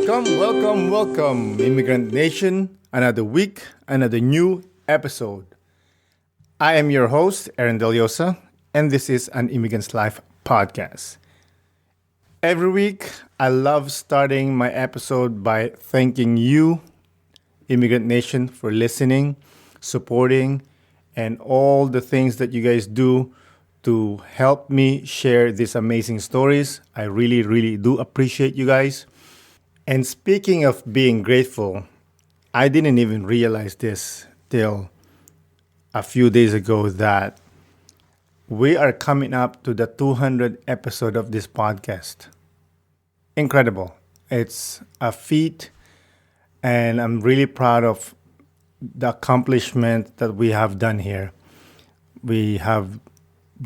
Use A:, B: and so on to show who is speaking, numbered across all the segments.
A: Welcome, Immigrant Nation. Another week, another new episode. I am your host, Aaron Deliosa, and this is an Immigrant's Life podcast. Every week, I love starting my episode by thanking you, Immigrant Nation, for listening, supporting, and all the things that you guys do to help me share these amazing stories. I really, really do appreciate you guys. And speaking of being grateful, I didn't even realize this till a few days ago that we are coming up to the 200 episode of this podcast. Incredible. It's a feat, and I'm really proud of the accomplishment that we have done here. We have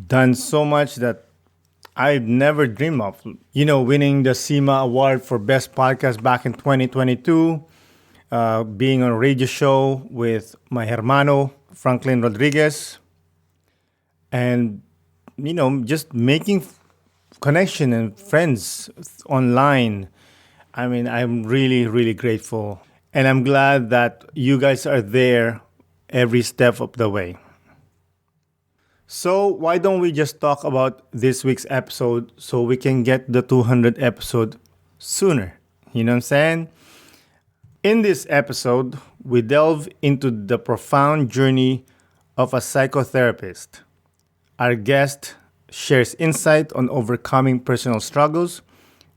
A: done so much that I never dreamed of. Winning the SEMA Award for Best Podcast back in 2022, being on a radio show with my hermano, Franklin Rodriguez, and, just making connection and friends online. I mean, I'm really, really grateful. And I'm glad that you guys are there every step of the way. So why don't we just talk about this week's episode so we can get the 200 episode sooner? You know what I'm saying? In this episode, we delve into the profound journey of a psychotherapist. Our guest shares insight on overcoming personal struggles,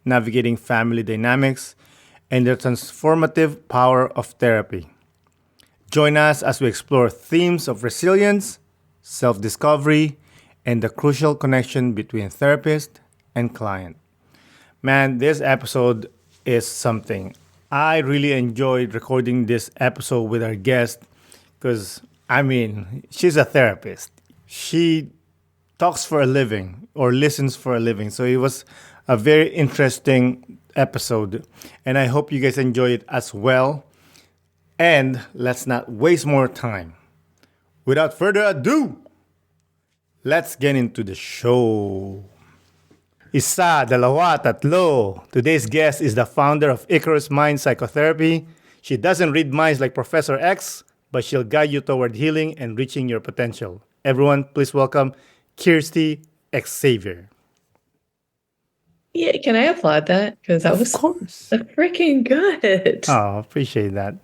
A: navigating family dynamics, and the transformative power of therapy. Join us as we explore themes of resilience, self-discovery, and the crucial connection between therapist and client. Man, this episode is something. I really enjoyed recording this episode with our guest because, she's a therapist. She talks for a living or listens for a living. So it was a very interesting episode, and I hope you guys enjoy it as well. And let's not waste more time. Without further ado, let's get into the show. Isa, dalawa, tatlo. Today's guest is the founder of Ikarus Mind Psychotherapy. She doesn't read minds like Professor X, but she'll guide you toward healing and reaching your potential. Everyone, please welcome Kiersty Xavier.
B: Yeah, can I applaud that? Because that was
A: Of course.
B: freaking good.
A: Oh, appreciate that.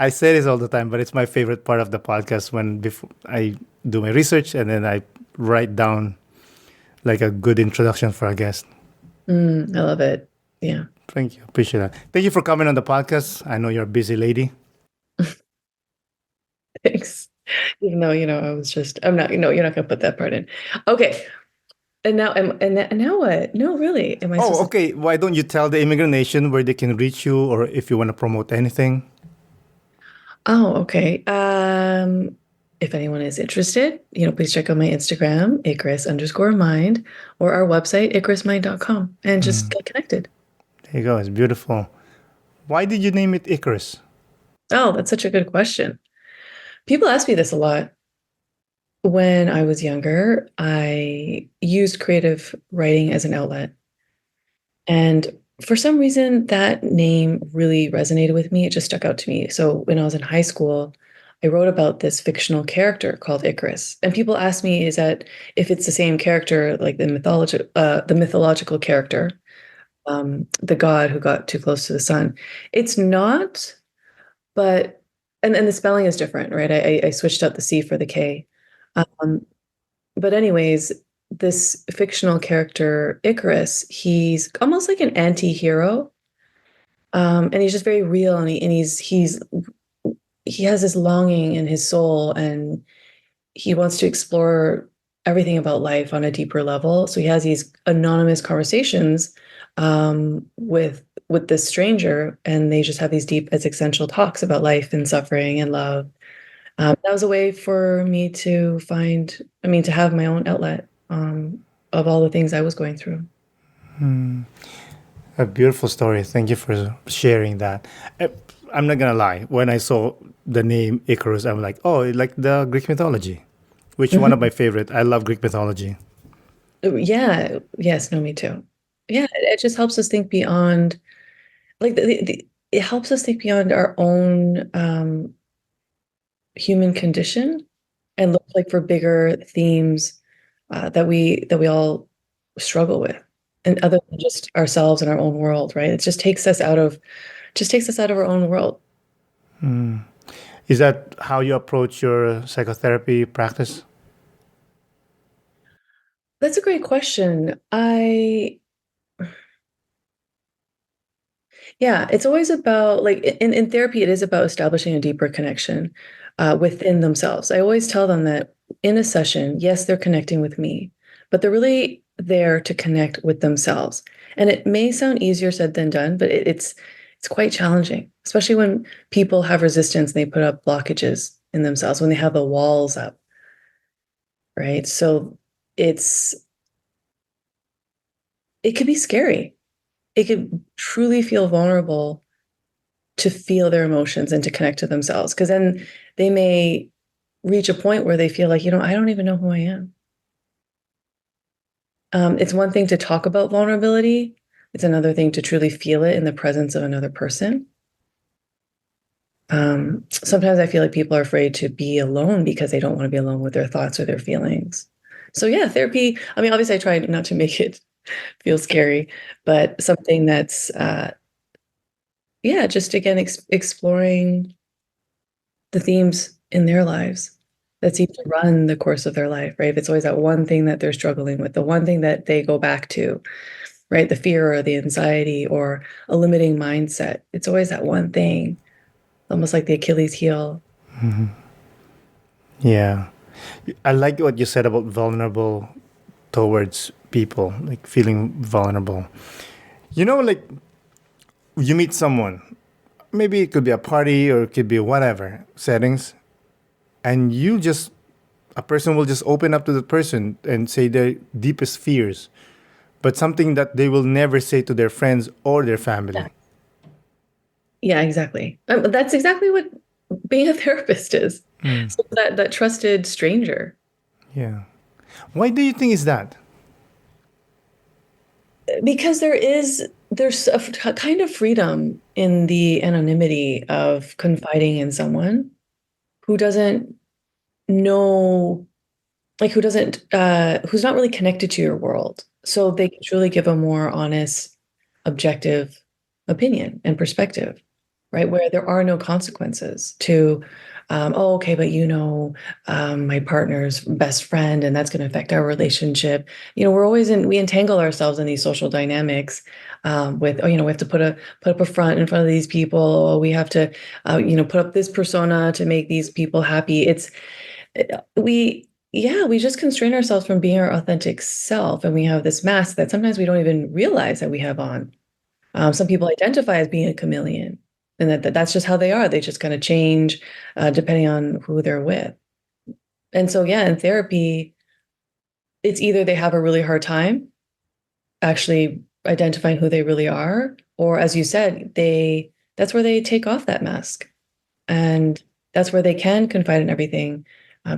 A: I say this all the time, but it's my favorite part of the podcast before I do my research and then I write down like a good introduction for a guest.
B: I love it. Yeah.
A: Thank you. Appreciate that. Thank you for coming on the podcast. I know you're a busy lady.
B: Thanks. Even though, I'm not, you're not going to put that part in. Okay. And now what? No, really. Am I supposed to?
A: Okay. Why don't you tell the Immigrant Nation where they can reach you or if you want to promote anything?
B: Oh, okay. If anyone is interested, please check out my Instagram, Ikarus_mind, or our website, ikarusmind.com, and just get connected.
A: There you go. It's beautiful. Why did you name it Ikarus?
B: Oh, that's such a good question. People ask me this a lot. When I was younger, I used creative writing as an outlet. And for some reason, that name really resonated with me. It just stuck out to me. So when I was in high school, I wrote about this fictional character called Ikarus. And people ask me, is that if it's the same character, like the mythological character, the god who got too close to the sun. It's not, but, and the spelling is different, right? I switched out the C for the K. But anyways, this fictional character, Ikarus, he's almost like an anti-hero. And he's just very real, and he has this longing in his soul, and he wants to explore everything about life on a deeper level. So he has these anonymous conversations with this stranger, and they just have these deep existential talks about life and suffering and love. That was a way for me to have my own outlet of all the things I was going through.
A: A beautiful story. Thank you for sharing that. I'm not gonna lie. When I saw the name Ikarus, I'm like, oh, like the Greek mythology, which one of my favorite. I love Greek mythology.
B: Yeah. Yes. No, me too. Yeah. It just helps us think beyond like it helps us think beyond our own human condition and look like for bigger themes that we all struggle with, and other than just ourselves and our own world, right? It just takes us out of our own world.
A: Is that how you approach your psychotherapy practice?
B: That's a great question. Yeah, it's always about like in therapy, it is about establishing a deeper connection within themselves. I always tell them that in a session, yes, they're connecting with me, but they're really there to connect with themselves. And it may sound easier said than done, but it's quite challenging, especially when people have resistance and they put up blockages in themselves, when they have the walls up, right? So it's it could be scary. It could truly feel vulnerable to feel their emotions and to connect to themselves. Because then they may reach a point where they feel like, I don't even know who I am. It's one thing to talk about vulnerability, it's another thing to truly feel it in the presence of another person. Sometimes I feel like people are afraid to be alone because they don't want to be alone with their thoughts or their feelings. So, yeah, therapy, I mean, obviously, I try not to make it feel scary, but something that's, yeah, just again, exploring the themes in their lives that seem to run the course of their life, right? If it's always that one thing that they're struggling with, the one thing that they go back to, right? The fear or the anxiety or a limiting mindset. It's always that one thing, almost like the Achilles heel.
A: Yeah. I like what you said about vulnerable towards people, like feeling vulnerable. Like you meet someone, maybe it could be a party or it could be whatever settings, and a person will just open up to the person and say their deepest fears, but something that they will never say to their friends or their
B: Yeah,
A: family.
B: yeah, exactly. That's exactly what being a therapist is. So that trusted stranger.
A: Yeah. Why do you think is that?
B: Because there's a kind of freedom in the anonymity of confiding in someone who doesn't know, like who's not really connected to your world. So they can truly give a more honest, objective opinion and perspective, right? Where there are no consequences to, oh, okay, but my partner's best friend, and that's going to affect our relationship. We entangle ourselves in these social dynamics with, oh, we have to put up a front in front of these people. Or we have to, put up this persona to make these people happy. We just constrain ourselves from being our authentic self, and we have this mask that sometimes we don't even realize that we have on. Some people identify as being a chameleon, and that's just how they are. They just kind of change depending on who they're with. And so, yeah, in therapy, it's either they have a really hard time actually identifying who they really are, or as you said, that's where they take off that mask, and that's where they can confide in everything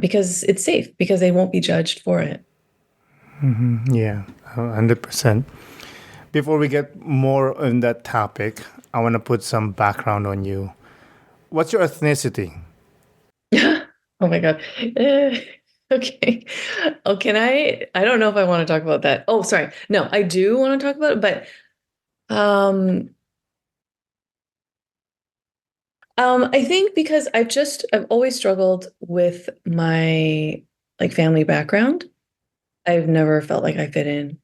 B: because it's safe, because they won't be judged for it.
A: Yeah, 100%. Before we get more on that topic, I want to put some background on you. What's your ethnicity?
B: Oh my God. Okay. Oh, can I? I don't know if I want to talk about that. Oh, sorry. No, I do want to talk about it, but um, I think because I've always struggled with my like family background. I've never felt like I fit in.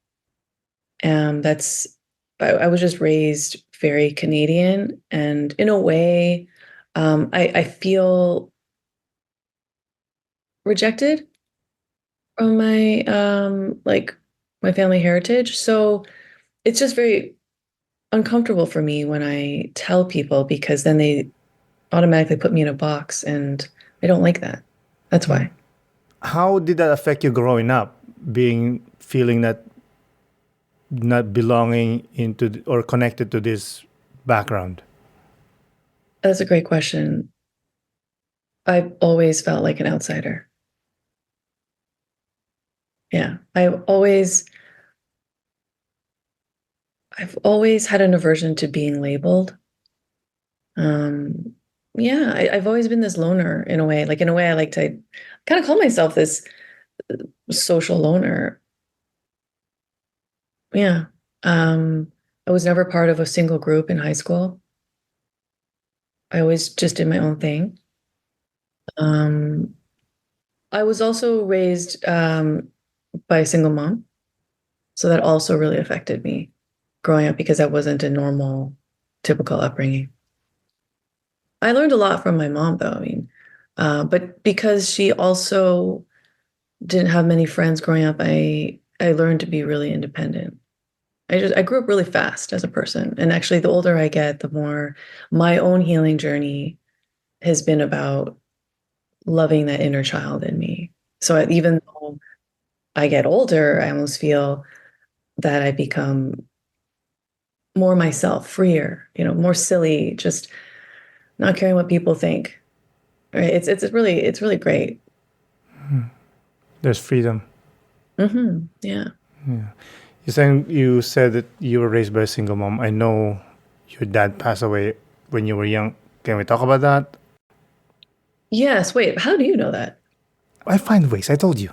B: That's I was just raised very Canadian, and in a way, I feel rejected from my family heritage. So it's just very uncomfortable for me when I tell people, because then they automatically put me in a box, and I don't like that. That's why.
A: How did that affect you growing up, being feeling that not belonging or connected to this background?
B: That's a great question. I've always felt like an outsider. Yeah. I always I've always had an aversion to being labeled. Um, yeah, I've always been this loner in a way. Like in a way, I like to kind of call myself this social loner. Yeah. I was never part of a single group in high school. I always just did my own thing. Um, I was also raised by a single mom, so that also really affected me growing up because that wasn't a normal, typical upbringing. I learned a lot from my mom, though. I mean, but because she also didn't have many friends growing up, I learned to be really independent. I grew up really fast as a person, and actually, the older I get, the more my own healing journey has been about loving that inner child in me. So even though I get older, I almost feel that I become more myself, freer, more silly, just not caring what people think. Right? It's really great.
A: There's freedom.
B: Yeah.
A: Yeah. You said that you were raised by a single mom. I know your dad passed away when you were young. Can we talk about that?
B: Yes. Wait, how do you know that?
A: I find ways. I told you.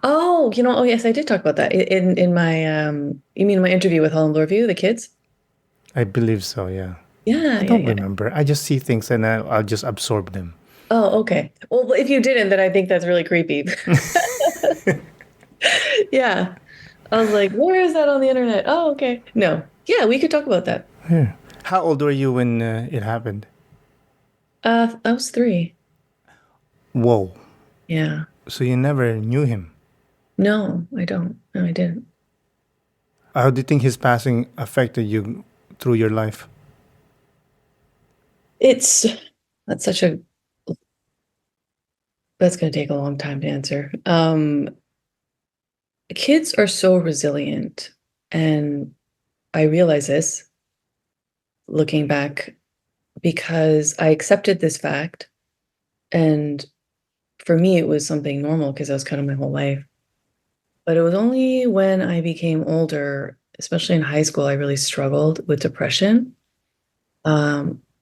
B: Oh, yes, I did talk about that in my you mean my interview with Holland Lorview, the kids?
A: I believe so. Yeah.
B: Yeah,
A: I
B: yeah,
A: don't
B: yeah.
A: remember. I just see things and I'll just absorb them.
B: Oh, okay. Well, if you didn't, then I think that's really creepy. Yeah. I was like, where is that on the internet? Oh, okay. No. Yeah, we could talk about that.
A: Yeah. How old were you when it happened?
B: I was 3.
A: Whoa.
B: Yeah.
A: So you never knew him.
B: No, I don't. No, I didn't.
A: How do you think his passing affected you through your life?
B: It's that's such a that's going to take a long time to answer. Kids are so resilient, and I realize this looking back because I accepted this fact, and for me, it was something normal because that was kind of my whole life. But it was only when I became older, especially in high school, I really struggled with depression.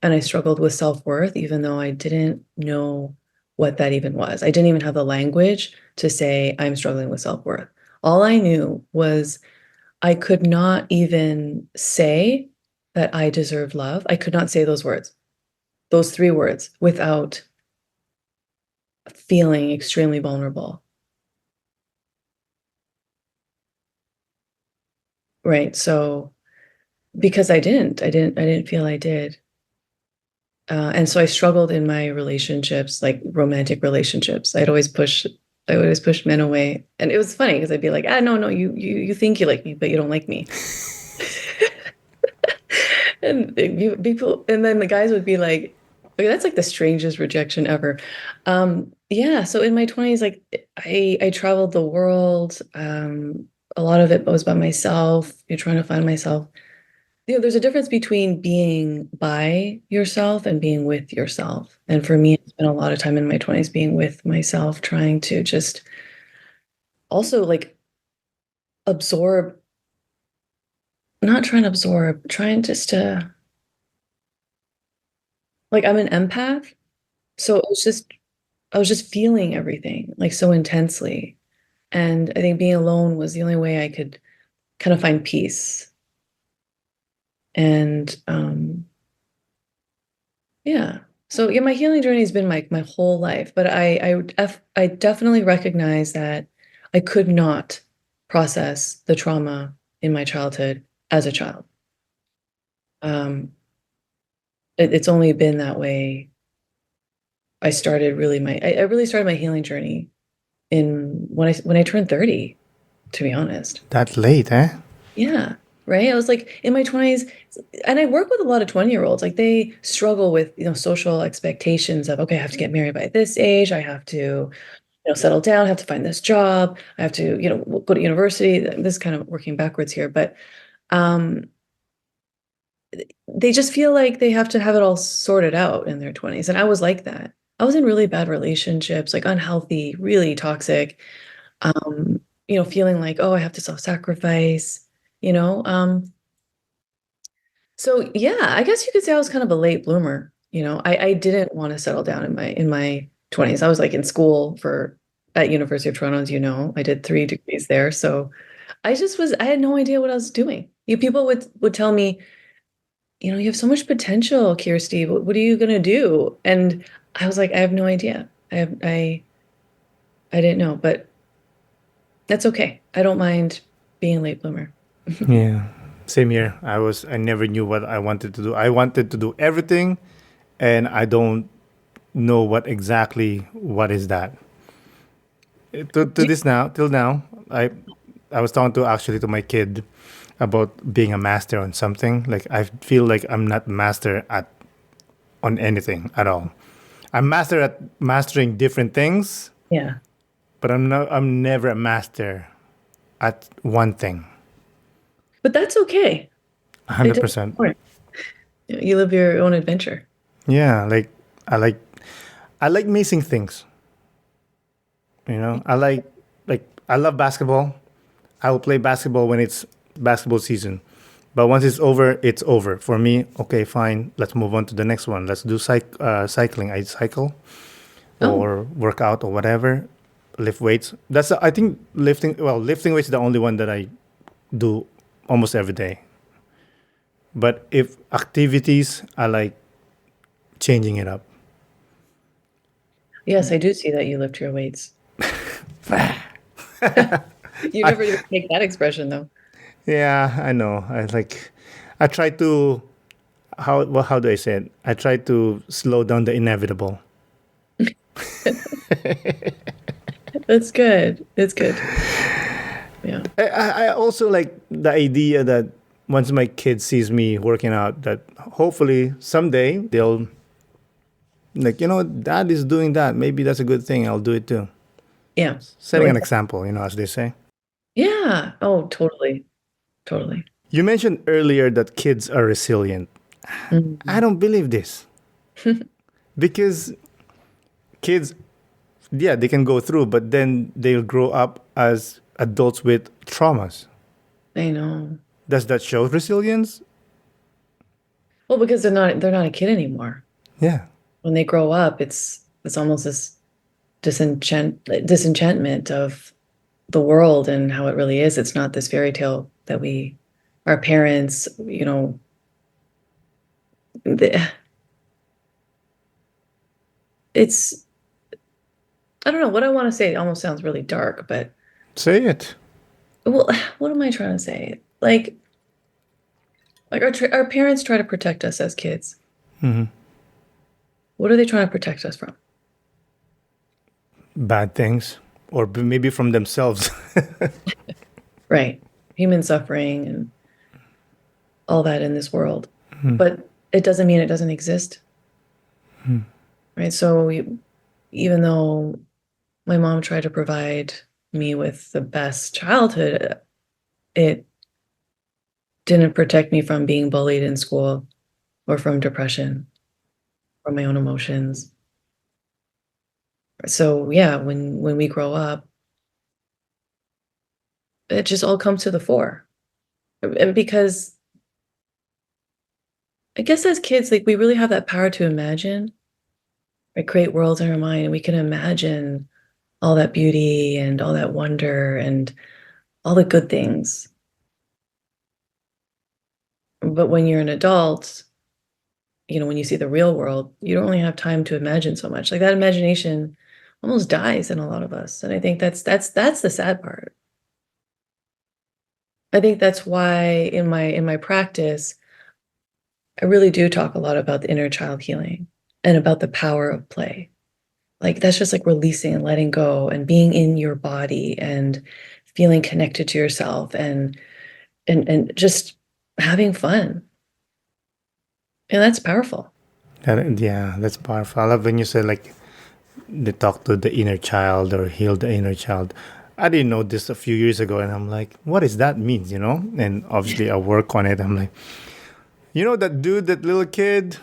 B: And I struggled with self-worth, even though I didn't know what that even was. I didn't even have the language to say I'm struggling with self-worth. All I knew was I could not even say that I deserve love. I could not say those words, those 3 words, without feeling extremely vulnerable. Right. So because I didn't feel I did. And so I struggled in my relationships, like romantic relationships. I would always push men away. And it was funny because I'd be like, no, no, you think you like me, but you don't like me. And people, and then the guys would be like, okay, that's like the strangest rejection ever. Yeah. So in my 20s, like I traveled the world. A lot of it was by myself. You're trying to find myself. There's a difference between being by yourself and being with yourself. And for me, it's been a lot of time in my 20s being with myself, trying to just also like absorb, not trying to absorb, trying just to, like, I'm an empath. So I was just feeling everything like so intensely. And I think being alone was the only way I could kind of find peace. And yeah. So yeah, my healing journey has been my whole life, but I definitely recognize that I could not process the trauma in my childhood as a child. Um, it's only been that way. I really started my healing journey in when I turned 30, to be honest.
A: That late, eh?
B: Yeah, right? I was like in my 20s, and I work with a lot of 20-year-olds. Like they struggle with, social expectations of, okay, I have to get married by this age. I have to, settle down, I have to find this job. I have to, go to university. This is kind of working backwards here, but um, they just feel like they have to have it all sorted out in their 20s. And I was like that. I was in really bad relationships, like unhealthy, really toxic, um, feeling like, oh, I have to self-sacrifice, you know. So yeah, I guess you could say I was kind of a late bloomer. I didn't want to settle down in my 20s. I was like in school for at University of Toronto, as you know. I did 3 degrees there. So I had no idea what I was doing. People would tell me, you have so much potential, Kiersty. What are you gonna do? And I was like, I have no idea. I didn't know, but that's okay. I don't mind being a late bloomer.
A: Yeah, same here. I never knew what I wanted to do. I wanted to do everything, and I don't know what is that. To this now, till now, I was talking to my kid about being a master on something. Like I feel like I'm not master at on anything at all. I'm master at mastering different things,
B: Yeah,
A: but I'm never a master at one thing.
B: but that's okay. It doesn't
A: 100%.
B: matter. You live your own adventure.
A: Yeah, like I like I like missing things. I love basketball. I will play basketball when it's basketball season. But once it's over, it's over. For me, okay, fine. Let's move on to the next one. Let's do cycling. I cycle
B: Oh,
A: or work out or whatever. Lift weights. I think lifting weights is the only one that I do almost every day. But if activities, I like changing it up.
B: yes, I do see that you lift your weights. You
A: I,
B: never even make that expression though.
A: yeah, I know. I try to, how do I say it? I try to slow down the inevitable.
B: That's good. It's good. Yeah.
A: I also like the idea that once my kid sees me working out, that hopefully someday they'll like, dad is doing that. Maybe that's a good thing. I'll do it too.
B: Yeah.
A: Setting an example, as they say.
B: Yeah. Oh, totally. Totally.
A: You mentioned earlier that kids are resilient. I
B: Mhm.
A: don't believe this because kids, yeah, they can go through, but then they'll grow up as adults with traumas.
B: I know.
A: Does that show resilience?
B: Well, because they're not a kid anymore.
A: Yeah.
B: When they grow up, it's almost this disenchantment of the world and how it really is. It's not this fairy tale that our parents, the, it's, I don't know what I want to say. It almost sounds really dark, but
A: Say it.
B: well, what am I trying to say? Like our parents try to protect us as kids. What are they trying to protect us from?
A: Bad things, or maybe from themselves.
B: Right. Human suffering and all that in this world. But it doesn't mean it doesn't exist. Right. So even though my mom tried to provide me with the best childhood, it didn't protect me from being bullied in school or from depression, from my own emotions. So yeah, when we grow up, it just all comes to the fore. And because I guess as kids, like we really have that power to imagine, right? Create worlds in our mind, and we can imagine all that beauty and all that wonder and all the good things. But when you're an adult, when you see the real world, you don't really have time to imagine so much. Like that imagination almost dies in a lot of us. And I think that's the sad part. I think that's why in my practice, I really do talk a lot about the inner child healing and about the power of play. Like that's just like releasing and letting go and being in your body and feeling connected to yourself and just having fun. And that's powerful.
A: Yeah, that's powerful. I love when you say like they talk to the inner child or heal the inner child. I didn't know this a few years ago, and I'm like, what does that mean? And obviously, I work on it. I'm like, that dude, that little kid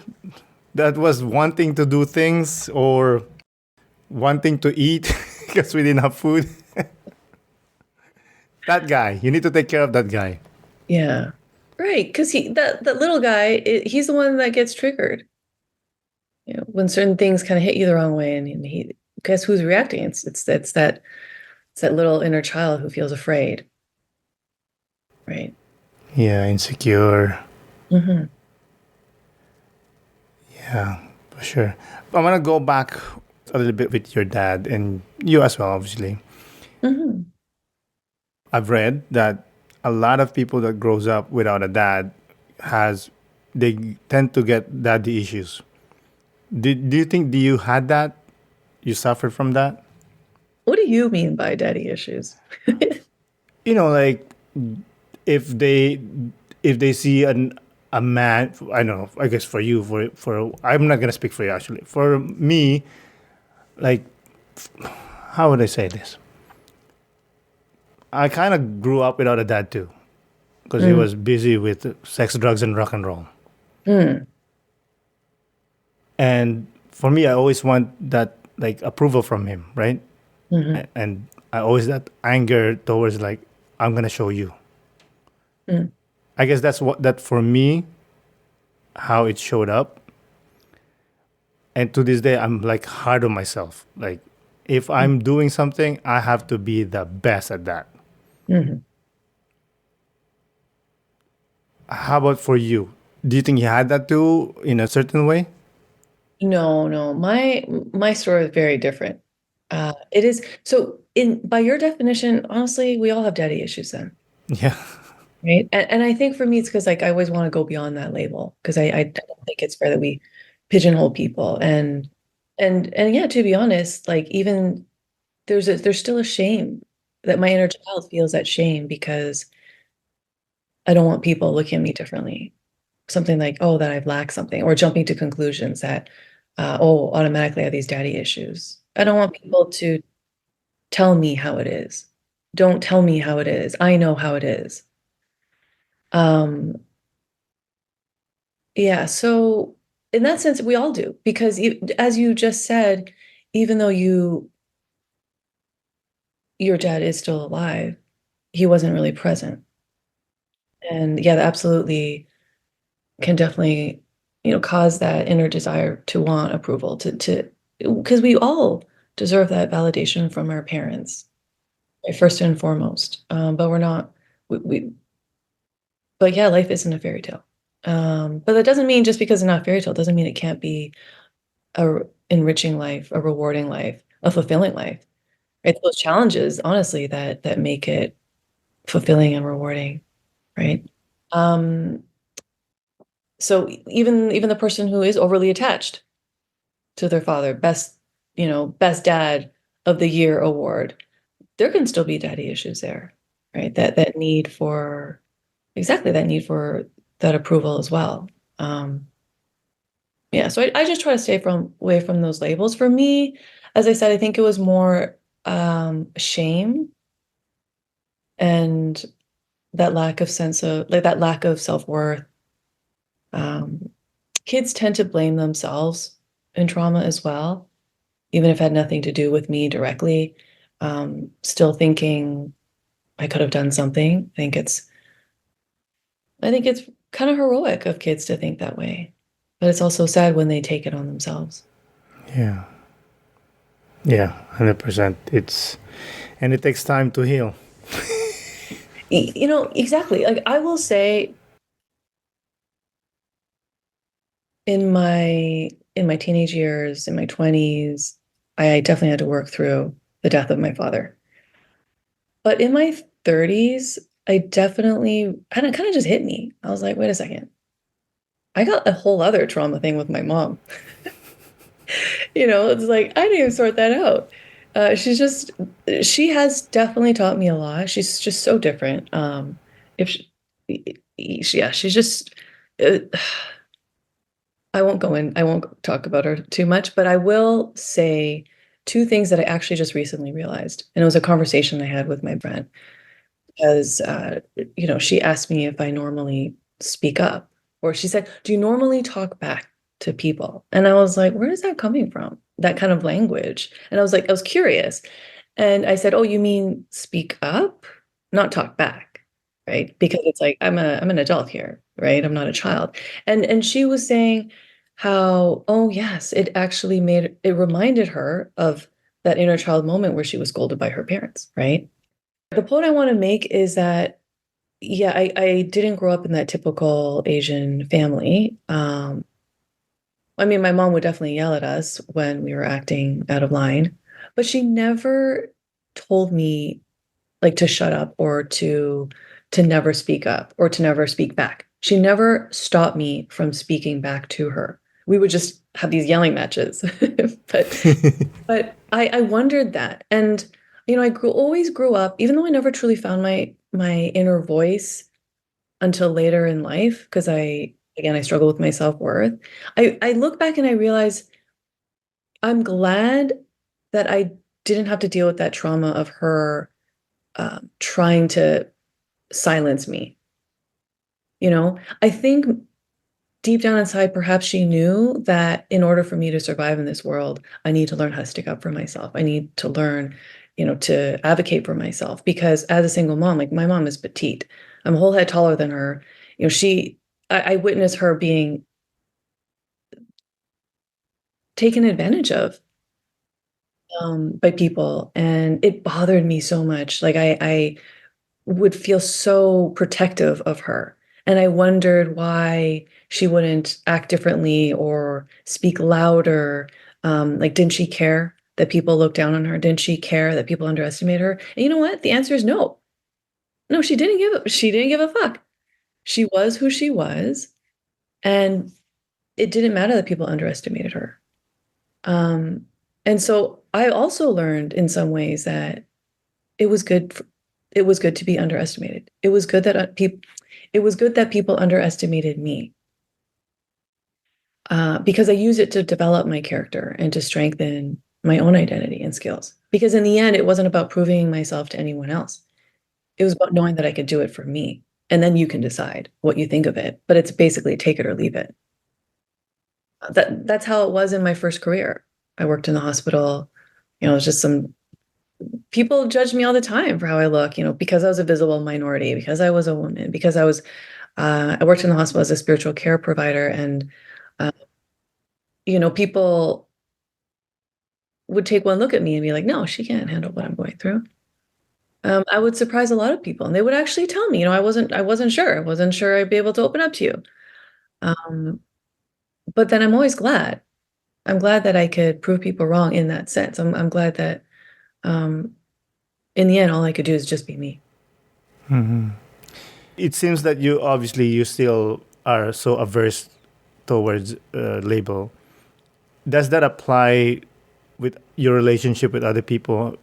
A: that was wanting to do things or wanting to eat because we didn't have food. That guy, you need to take care of that guy.
B: Yeah. Right, because that little guy, he's the one that gets triggered. When certain things kind of hit you the wrong way, and he guess who's reacting? It's that little inner child who feels afraid, right?
A: Yeah, insecure.
B: Hmm.
A: Yeah, for sure. I want to go back a little bit with your dad and you as well, obviously.
B: Hmm.
A: I've read that a lot of people that grows up without a dad has they tend to get daddy issues. Do you think do you had that? You suffered from that?
B: What do you mean by daddy issues?
A: Like if they see a man, I don't know, I guess for you, for I'm not gonna speak for you actually. For me, like, how would I say this? I kind of grew up without a dad too, because he
B: Mm,
A: was busy with sex, drugs, and rock and roll.
B: mm,
A: And for me, I always want that like approval from him, right?
B: mhm,
A: And I always that anger towards like I'm gonna show you.
B: mm,
A: I guess that's what that for me how it showed up. And to this day, I'm like hard on myself. Like if
B: mm,
A: I'm doing something, I have to be the best at that.
B: mhm.
A: How about for you? Do you think you had that too in a certain way?
B: No, no, my story is very different. It is so in by your definition, honestly, we all have daddy issues then,
A: Yeah.
B: right? And I think for me, it's because like I always want to go beyond that label because I don't think it's fair that we pigeonhole people and yeah, to be honest, like even there's still a shame that my inner child feels that shame because I don't want people looking at me differently. Something like, oh, that I've lacked something, or jumping to conclusions that, oh, automatically I have these daddy issues. I don't want people to tell me how it is. Don't tell me how it is. I know how it is. Um, yeah, so in that sense, we all do, because as you just said, even though your dad is still alive, he wasn't really present. And yeah, that absolutely can definitely, cause that inner desire to want approval, to because we all deserve that validation from our parents, right, first and foremost. But we're not but yeah, life isn't a fairy tale. But that doesn't mean just because it's not a fairy tale doesn't mean it can't be a enriching life, a rewarding life, a fulfilling life. Right? Those challenges, honestly, that make it fulfilling and rewarding, right? Um, so even the person who is overly attached to their father, best dad of the year award, there can still be daddy issues there, right? That need for exactly that need for that approval as well. Um, yeah, so I just try to stay from away from those labels. For me, as I said, I think it was more shame and that lack of sense of like that lack of self-worth. Um, Kids tend to blame themselves in trauma as well, even if it had nothing to do with me directly. Still thinking I could have done something. I think it's kind of heroic of kids to think that way, but it's also sad when they take it on themselves.
A: Yeah. Yeah, 100%. And it takes time to heal.
B: Exactly. Like I will say in my teenage years, in my 20s, I definitely had to work through the death of my father. But in my 30s, I definitely and it kind of just hit me. I was like, wait a second. I got a whole other trauma thing with my mom. It's like I didn't even sort that out. She has definitely taught me a lot. She's just so different. If she, yeah, she's just, uh, I won't talk about her too much, but I will say two things that I actually just recently realized. And it was a conversation I had with my friend because, she asked me if I normally speak up, or she said, "Do you normally talk back to people?" And I was like, "Where is that coming from? That kind of language?" And I was curious. And I said, "Oh, you mean speak up, not talk back?" right? Because it's like I'm an adult here, right? I'm not a child. And she was saying how, oh yes, it actually it reminded her of that inner child moment where she was scolded by her parents, right? The point I want to make is that yeah, I didn't grow up in that typical Asian family. I mean, my mom would definitely yell at us when we were acting out of line, but she never told me like to shut up or to never speak up or to never speak back. She never stopped me from speaking back to her. We would just have these yelling matches. but but I wondered that. And always grew up, even though I never truly found my inner voice until later in life, because I struggle with my self-worth. I look back and I realize I'm glad that I didn't have to deal with that trauma of her trying to silence me. I think deep down inside, perhaps she knew that in order for me to survive in this world, I need to learn how to stick up for myself. I need to learn, to advocate for myself. Because as a single mom, like my mom is petite, I'm a whole head taller than her. I witnessed her being taken advantage of by people, and it bothered me so much. Like I would feel so protective of her. And I wondered why she wouldn't act differently or speak louder. Like, didn't she care that people looked down on her? Didn't she care that people underestimate her? And you know what? The answer is no. No, she didn't give a fuck. She was who she was, and it didn't matter that people underestimated her. Um, and so I also learned in some ways that it was good it was good to be underestimated. It was good that people underestimated me, because I used it to develop my character and to strengthen my own identity and skills. Because in the end, it wasn't about proving myself to anyone else. It was about knowing that I could do it for me. And then you can decide what you think of it. But it's basically take it or leave it. That's how it was in my first career. I worked in the hospital. It was just some people judged me all the time for how I look, because I was a visible minority, because I was a woman, because I worked in the hospital as a spiritual care provider, and uh, people would take one look at me and be like, "No, she can't handle what I'm going through." I would surprise a lot of people, and they would actually tell me, I wasn't sure. I wasn't sure I'd be able to open up to you. Um, but then I'm always glad. I'm glad that I could prove people wrong in that sense. I'm glad that um, in the end, all I could do is just be me.
A: It seems that you still are so averse towards label. Does that apply with your relationship with other people?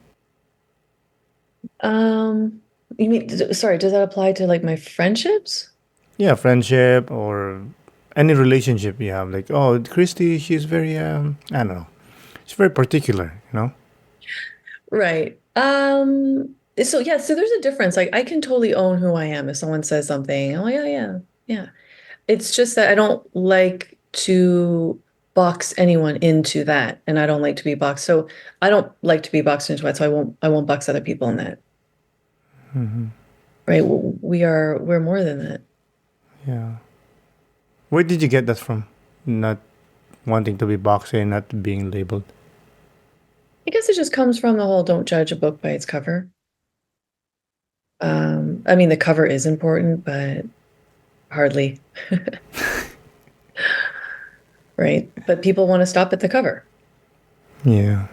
B: Um, you mean, sorry, does that apply to like my friendships?
A: Yeah, friendship or any relationship you have. Like, oh, Christy, she's very, I don't know, she's very particular.
B: Right. So yeah, so there's a difference. Like I can totally own who I am if someone says something. Oh yeah, yeah, yeah. It's just that I don't like to box anyone into that, and I don't like to be boxed. So I don't like to be boxed into it. So I won't box other people in that. Right? We're more than that.
A: Yeah. Where did you get that from? Not wanting to be boxed and not being labeled.
B: I guess it just comes from the whole don't judge a book by its cover. I mean, the cover is important, but hardly, right? But people want to stop at the cover.
A: Yeah.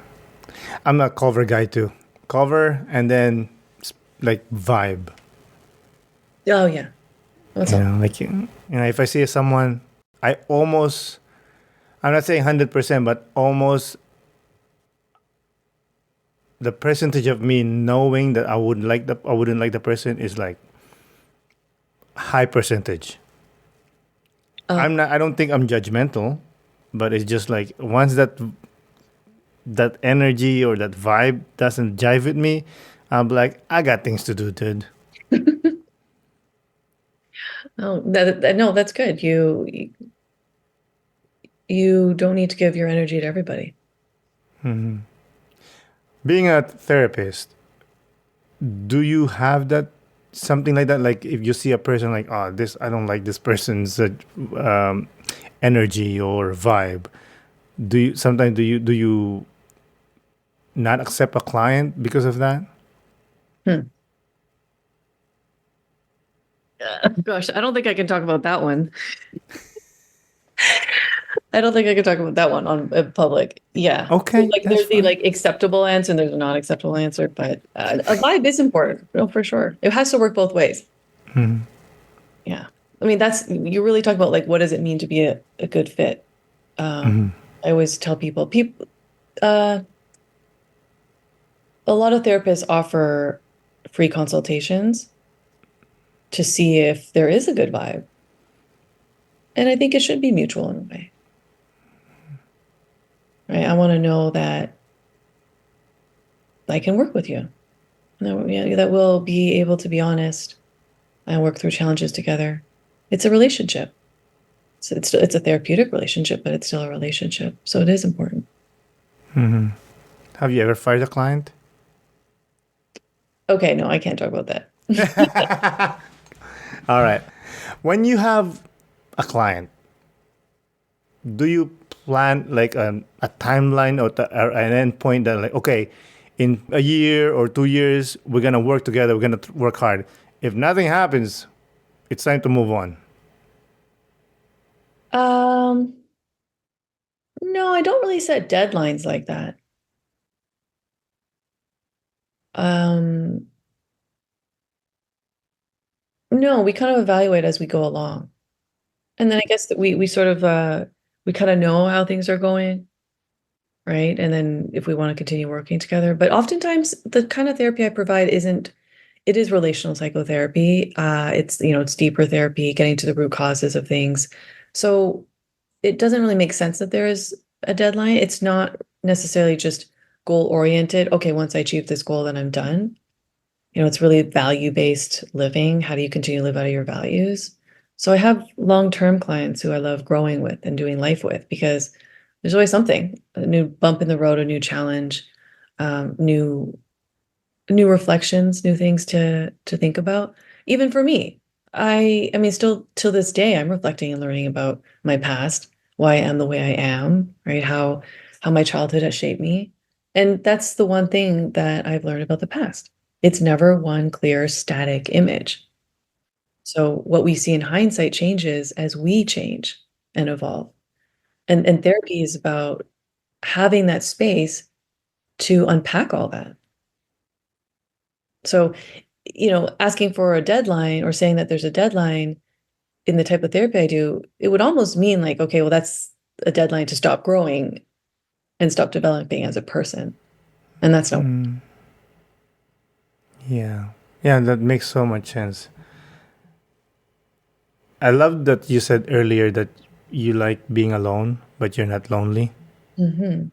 A: I'm a cover guy too. Cover and then like vibe.
B: Oh yeah. What's up?
A: If I see someone, I almost, I'm not saying 100%, but almost the percentage of me knowing that I wouldn't like the person is like high percentage.
B: Uh,
A: I don't think I'm judgmental, but it's just like once that energy or that vibe doesn't jive with me, I'm like, I got things to do, dude.
B: oh, no, that's good. You don't need to give your energy to everybody.
A: Being a therapist, do you have that? something like that? Like if you see a person like, oh, this I don't like this person's um, energy or vibe. Do you sometimes do you not accept a client because of that?
B: Hmm. Gosh, I don't think I can talk about that one. I don't think I can talk about that one on public. Yeah.
A: Okay,
B: Like
A: that's
B: there's the
A: fine.
B: like acceptable answer and there's a non-acceptable answer, but a vibe is important, no, for sure. It has to work both ways. Yeah. I mean, that's you really talk about like what does it mean to be a good fit? I always tell people uh a lot of therapists offer free consultations to see if there is a good vibe. And I think it should be mutual in a way, right? I want to know that I can work with you. Yeah, that we'll be able to be honest and work through challenges together. It's a relationship. So it's a therapeutic relationship, but it's still a relationship. So it is important.
A: Have you ever fired a client?
B: Okay, no, I can't talk about that.
A: All right. When you have a client, do you plan like a timeline or an end point that like, okay, in a year or 2 years, we're going to work together, we're going to work hard. If nothing happens, it's time to move on.
B: Um, no, I don't really set deadlines like that. Um, no, we kind of evaluate as we go along. And then I guess that we sort of we kind of know how things are going, right? And then if we want to continue working together. But oftentimes the kind of therapy I provide isn't it is relational psychotherapy. It's it's deeper therapy, getting to the root causes of things. So it doesn't really make sense that there is a deadline. It's not necessarily just goal oriented. Okay, once I achieve this goal, then I'm done. It's really value-based living. How do you continue to live out of your values? So I have long-term clients who I love growing with and doing life with because there's always something, a new bump in the road, a new challenge, new reflections, new things to think about. Even for me, I mean, still till this day, I'm reflecting and learning about my past, why I am the way I am, right? How my childhood has shaped me. And that's the one thing that I've learned about the past. It's never one clear, static image. So what we see in hindsight changes as we change and evolve. And therapy is about having that space to unpack all that. So, asking for a deadline or saying that there's a deadline in the type of therapy I do, it would almost mean like, okay, well, that's a deadline to stop growing and stop developing as a person. And that's not,
A: Yeah. Yeah, that makes so much sense. I love that you said earlier that you like being alone, but you're not lonely.
B: Mhm.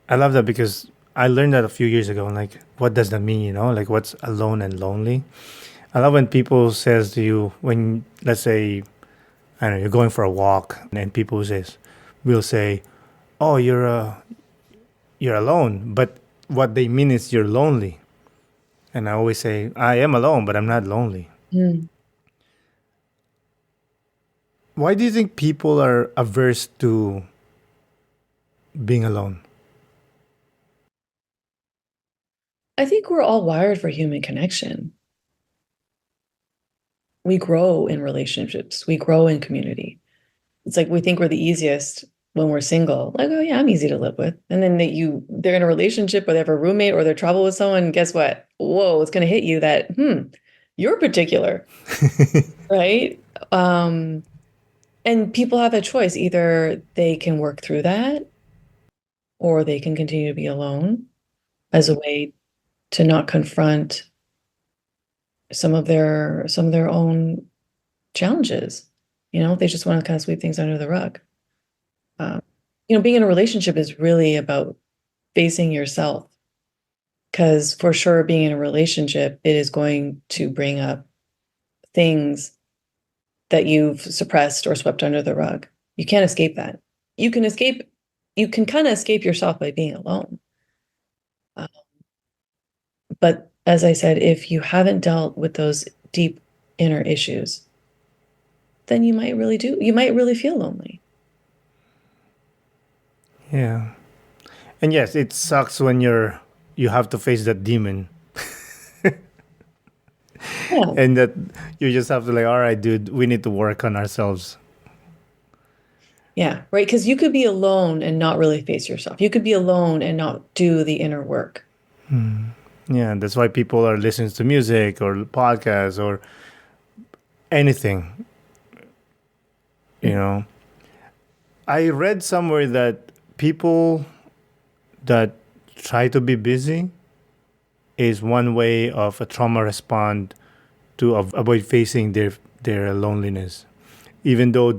A: I love that because I learned that a few years ago. Like, what does that mean? Like what's alone and lonely? I love when people says to you when, let's say, I don't know, you're going for a walk, and people will say, "Oh, you're alone," but what they mean is you're lonely. And I always say, "I am alone, but I'm not lonely."
B: Mm.
A: Why do you think people are averse to being alone?
B: I think we're all wired for human connection. We grow in relationships, we grow in community. It's like we think we're the easiest when we're single. Like, oh yeah, I'm easy to live with. And then they're in a relationship or they have a roommate or they're travel with someone, guess what? Whoa, it's gonna hit you that, you're particular, right? Um, and people have a choice. Either they can work through that or they can continue to be alone as a way to not confront some of their own challenges. They just want to kind of sweep things under the rug. Um, being in a relationship is really about facing yourself. Because for sure, being in a relationship, it is going to bring up things that you've suppressed or swept under the rug. You can't escape that. You can escape, you can kind of escape yourself by being alone. Uh, but as I said, if you haven't dealt with those deep inner issues, then you might really feel lonely.
A: Yeah. And yes, it sucks when you have to face that demon
B: Yeah.
A: and that you just have to like, all right, dude, we need to work on ourselves.
B: Yeah, right. Because you could be alone and not really face yourself. You could be alone and not do the inner work.
A: Yeah, that's why people are listening to music or podcasts or anything, you
B: Mm.
A: know. I read somewhere that people that try to be busy is one way of a trauma respond to avoid facing their loneliness, even though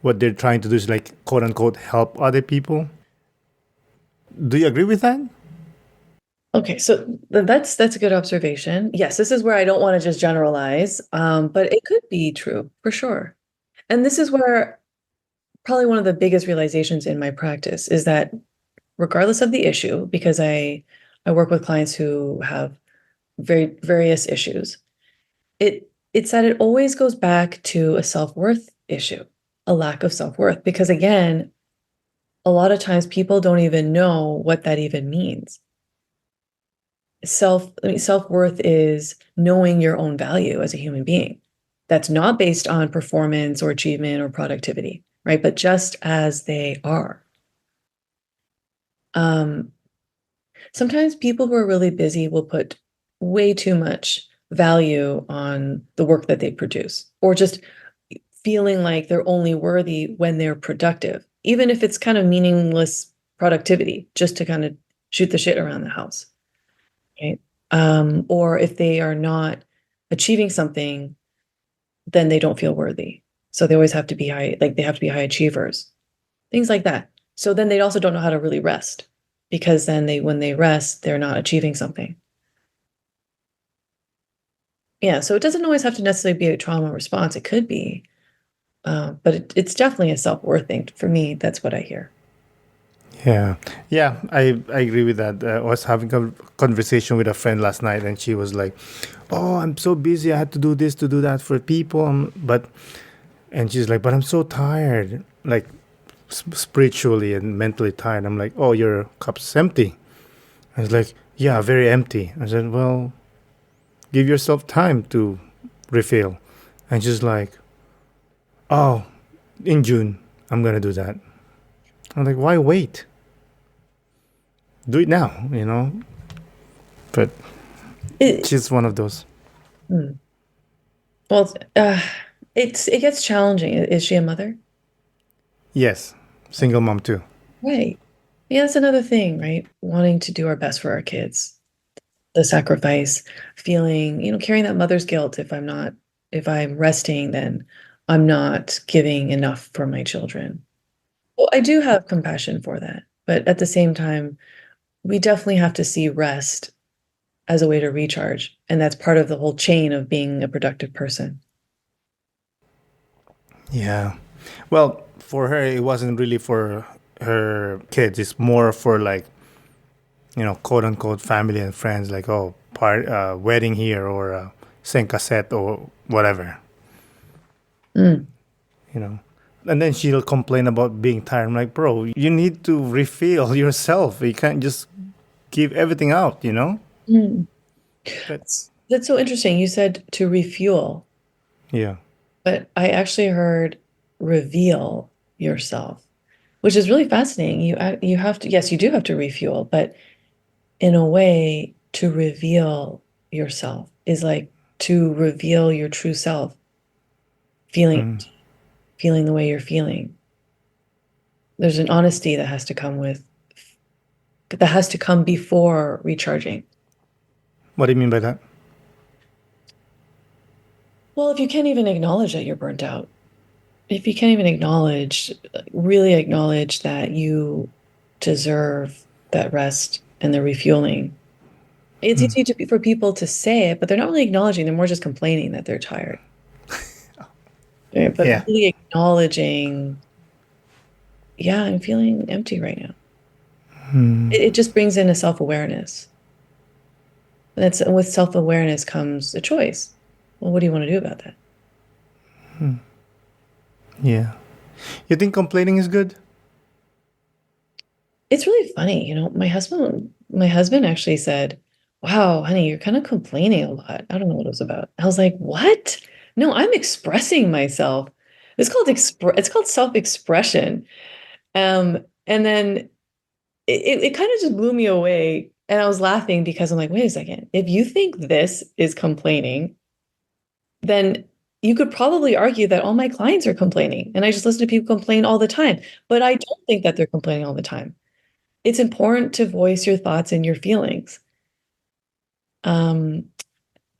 A: what they're trying to do is like quote unquote help other people. Do you agree with that?
B: Okay, so that's a good observation. Yes, this is where I don't want to just generalize, but it could be true for sure. And this is where probably one of the biggest realizations in my practice is that regardless of the issue, because I work with clients who have various issues, it's that it always goes back to a self-worth issue, a lack of self-worth. Because again, a lot of times people don't even know what that even means. I mean, self-worth is knowing your own value as a human being. That's not based on performance or achievement or productivity, right? But just as they are. Um, Sometimes people who are really busy will put way too much value on the work that they produce, or just feeling like they're only worthy when they're productive, even if it's kind of meaningless productivity, just to kind of shoot the shit around the house, right? Or if they are not achieving something, then they don't feel worthy. So they always have to be high, like they have to be high achievers, things like that. So then they also don't know how to really rest because then when they rest, they're not achieving something. Yeah, so it doesn't always have to necessarily be a trauma response. It could be, but it's definitely a self-worth thing. For me, that's what I hear.
A: Yeah, yeah, I agree with that. I was having a conversation with a friend last night, and she was like, "Oh, I'm so busy. I had to do this, to do that for people." But and she's like, "But I'm so tired, like spiritually and mentally tired." I'm like, "Oh, your cup's empty." I was like, "Yeah, very empty." I said, "Well, give yourself time to refill." And she's like, "Oh, in June, I'm gonna do that." I'm like, "Why wait? Do it now, you know?" But
B: It,
A: she's one of those.
B: hmm. Well, it gets challenging. Is she a mother?
A: Yes, single mom too.
B: Right. Yeah, that's another thing, right? Wanting to do our best for our kids, the sacrifice, feeling, carrying that mother's guilt. If I'm resting, then I'm not giving enough for my children. Well, I do have compassion for that, but at the same time, we definitely have to see rest as a way to recharge, and that's part of the whole chain of being a productive person.
A: Yeah. Well, for her, it wasn't really for her kids. It's more for like, quote unquote family and friends, like, oh, wedding here or sing cassette or whatever,
B: Mm,
A: you know. And then she'll complain about being tired. I'm like, bro, you need to refill yourself. You can't just give everything out, you know?
B: mm.
A: But
B: That's so interesting. You said to refuel,
A: yeah.
B: but I actually heard reveal yourself, which is really fascinating. You have to, yes, you do have to refuel, but in a way, to reveal yourself is like to reveal your true self, feeling
A: Mm.
B: feeling the way you're feeling. There's an honesty that has to come before recharging.
A: What do you mean by that?
B: Well, if you can't even acknowledge that you're burnt out, if you can't even really acknowledge that you deserve that rest and the refueling, it's
A: Mm.
B: easy for people to say it, but they're not really acknowledging. They're more just complaining that they're tired. Right? But
A: Yeah.
B: really acknowledging, yeah, I'm feeling empty right now.
A: Mm.
B: It just brings in a self-awareness. And with self-awareness comes a choice. Well, what do you want to do about that?
A: Yeah. You think complaining is good?
B: It's really funny, my husband actually said, "Wow, honey, you're kind of complaining a lot." I don't know what it was about. I was like, "What? No, I'm expressing myself." It's called self-expression. And then it kind of just blew me away. And I was laughing because I'm like, wait a second. If you think this is complaining, then you could probably argue that all my clients are complaining. And I just listen to people complain all the time. But I don't think that they're complaining all the time. It's important to voice your thoughts and your feelings. Um,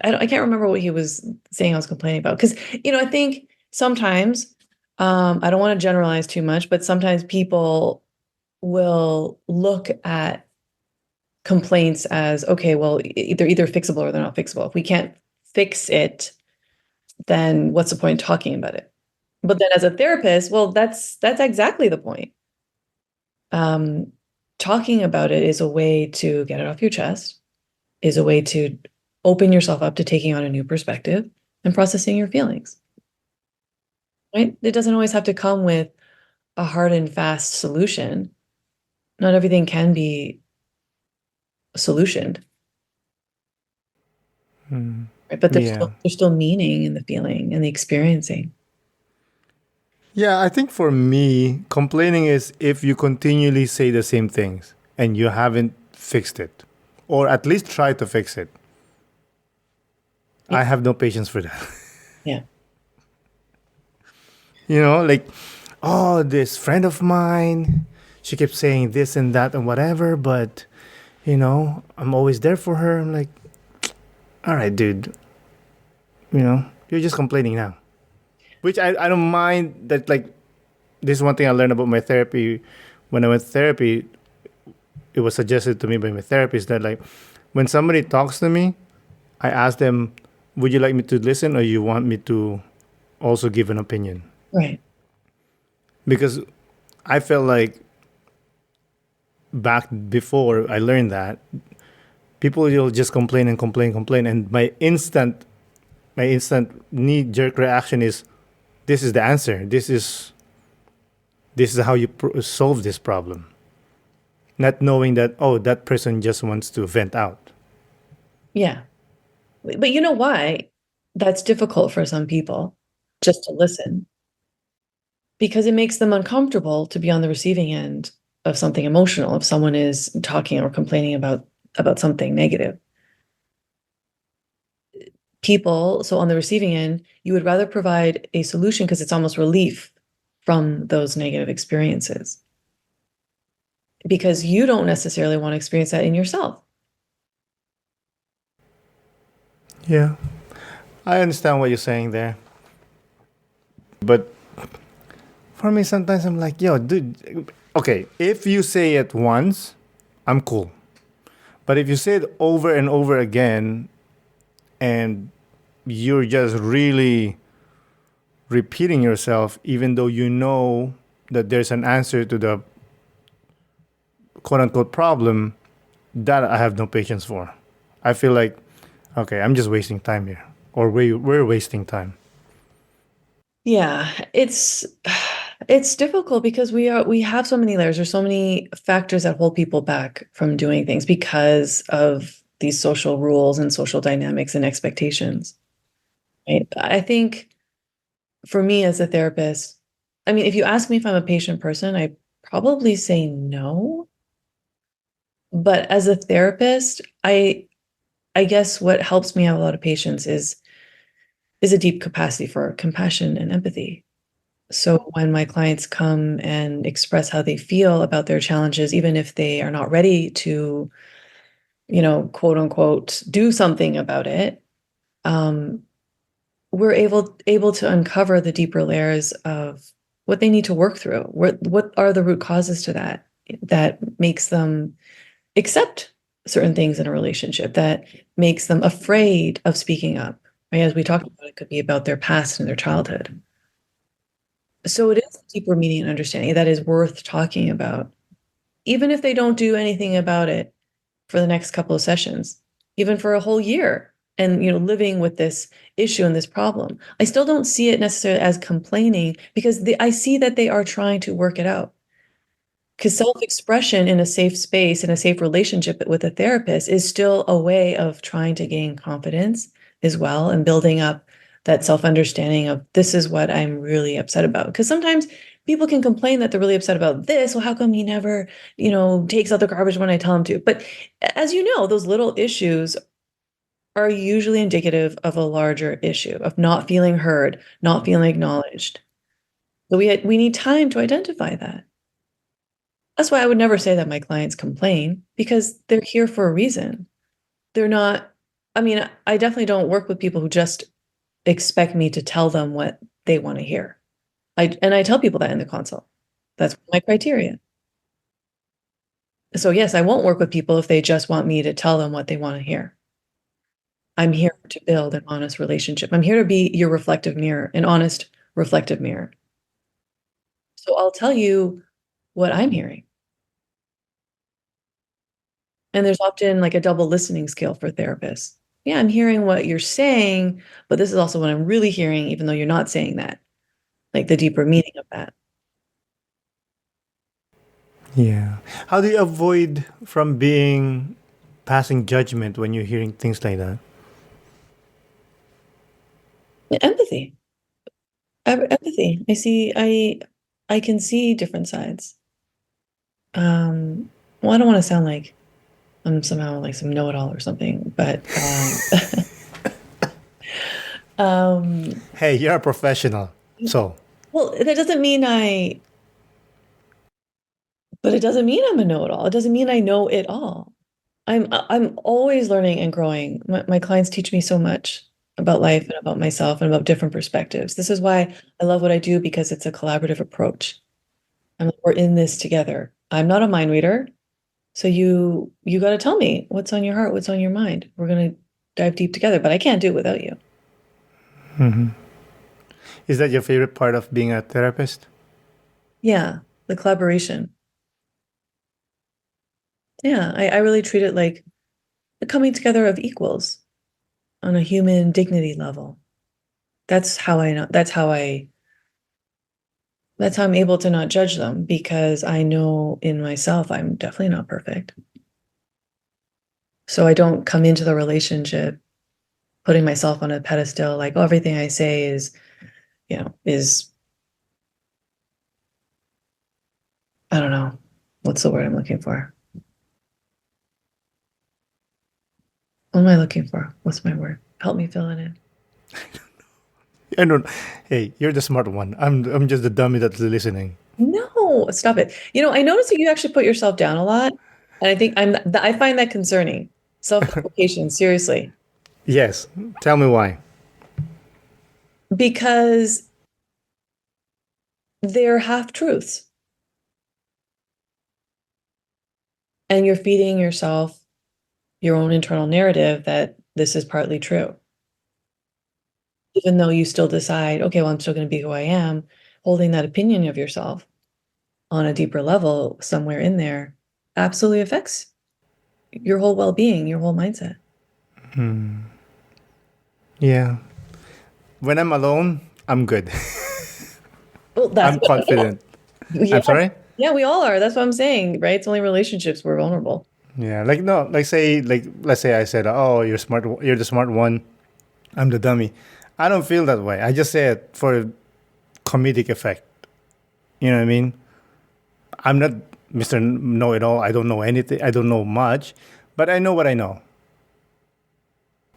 B: I can't remember what he was saying I was complaining about. Because, I think sometimes, I don't want to generalize too much, but sometimes people will look at complaints as, okay, well, they're either fixable or they're not fixable. If we can't fix it, then what's the point in talking about it? But then as a therapist, well, that's exactly the point. Um, Talking about it is a way to get it off your chest, is a way to open yourself up to taking on a new perspective and processing your feelings. Right? It doesn't always have to come with a hard and fast solution. Not everything can be solutioned,
A: Mm.
B: right? But
A: Yeah.
B: there's still meaning in the feeling and the experiencing.
A: Yeah, I think for me, complaining is if you continually say the same things and you haven't fixed it, or at least try to fix it.
B: Yeah.
A: I have no patience for that.
B: Yeah.
A: Like, oh, this friend of mine, she kept saying this and that and whatever, but, I'm always there for her. I'm like, all right, dude, you're just complaining now. Which I don't mind that, like, this is one thing I learned about my therapy. When I went to therapy, it was suggested to me by my therapist that, like, when somebody talks to me, I ask them, would you like me to listen or you want me to also give an opinion?
B: Right.
A: Because I felt like back before I learned that, people will just complain and complain, complain. And my instant knee jerk reaction is, this is the answer. This is how you solve this problem. Not knowing that, oh, that person just wants to vent out.
B: Yeah. But you know why that's difficult for some people just to listen? Because it makes them uncomfortable to be on the receiving end of something emotional if someone is talking or complaining about something negative. People, so on the receiving end, you would rather provide a solution because it's almost relief from those negative experiences. Because you don't necessarily want to experience that in yourself.
A: Yeah, I understand what you're saying there. But for me, sometimes I'm like, yo, dude, okay, if you say it once, I'm cool. But if you say it over and over again and you're just really repeating yourself, even though you know that there's an answer to the quote unquote problem, that I have no patience for. I feel like, okay, I'm just wasting time here, or we're wasting time.
B: Yeah, it's difficult because we have so many layers. There's so many factors that hold people back from doing things because of these social rules and social dynamics and expectations. Right? I think for me as a therapist, I mean, if you ask me if I'm a patient person, I probably say no. But as a therapist, I guess what helps me have a lot of patience is a deep capacity for compassion and empathy. So when my clients come and express how they feel about their challenges, even if they are not ready to, quote unquote, do something about it, um, we're able to uncover the deeper layers of what they need to work through. What are the root causes to that makes them accept certain things in a relationship, that makes them afraid of speaking up. Right? As we talked about, it could be about their past and their childhood. So it is a deeper meaning and understanding that is worth talking about, even if they don't do anything about it for the next couple of sessions. even for a whole year, and living with this issue and this problem. I still don't see it necessarily as complaining, because I see that they are trying to work it out. Because self-expression in a safe space, in a safe relationship with a therapist, is still a way of trying to gain confidence as well, and building up that self-understanding of, this is what I'm really upset about. Because sometimes people can complain that they're really upset about this. Well, how come he never, takes out the garbage when I tell him to? But as you know, those little issues are usually indicative of a larger issue of not feeling heard, not feeling acknowledged. So we need time to identify that. That's why I would never say that my clients complain, because they're here for a reason. They're not, I mean, I definitely don't work with people who just expect me to tell them what they want to hear. I tell people that in the consult. That's my criteria. So yes, I won't work with people if they just want me to tell them what they want to hear. I'm here to build an honest relationship. I'm here to be your reflective mirror, an honest reflective mirror. So I'll tell you what I'm hearing. And there's often like a double listening skill for therapists. Yeah, I'm hearing what you're saying, but this is also what I'm really hearing, even though you're not saying that, like the deeper meaning of that.
A: Yeah. How do you avoid from being passing judgment when you're hearing things like that?
B: Empathy. Empathy. I can see different sides. Well, I don't want to sound like I'm somehow like some know-it-all or something, but
A: Hey, you're a professional. So,
B: well, that doesn't mean but it doesn't mean I'm a know-it-all. It doesn't mean I know it all. I'm always learning and growing. My clients teach me so much about life and about myself and about different perspectives. This is why I love what I do, because it's a collaborative approach. We're in this together. I'm not a mind reader, so you got to tell me what's on your heart, what's on your mind. We're going to dive deep together, but I can't do it without you.
A: is that your favorite part of being a therapist?
B: Yeah, the collaboration. Yeah, I really treat it like the coming together of equals on a human dignity level. That's how I know. That's how I'm able to not judge them, because I know in myself I'm definitely not perfect. So I don't come into the relationship putting myself on a pedestal, like, oh, everything I say is, is, I don't know, what's the word I'm looking for? What am I looking for? What's my word? Help me fill it in.
A: I don't. Hey, you're the smart one. I'm just the dummy that's listening.
B: No, stop it. I noticed that you actually put yourself down a lot. And I find that concerning. Self-deprecation, seriously.
A: Yes. Tell me why.
B: Because they're half truths. And you're feeding yourself your own internal narrative that this is partly true. Even though you still decide, okay, well, I'm still going to be who I am, holding that opinion of yourself on a deeper level somewhere in there absolutely affects your whole well-being, your whole mindset.
A: Yeah. When I'm alone, I'm good.
B: Well, that's
A: I'm confident.
B: yeah,
A: I'm sorry?
B: yeah, we all are. That's what I'm saying, right? It's only relationships we're vulnerable.
A: Yeah. Like, no, let's say I said, oh, you're smart. You're the smart one. I'm the dummy. I don't feel that way. I just say it for comedic effect. You know what I mean? I'm not Mr. Know It All. I don't know anything. I don't know much, but I know what I know.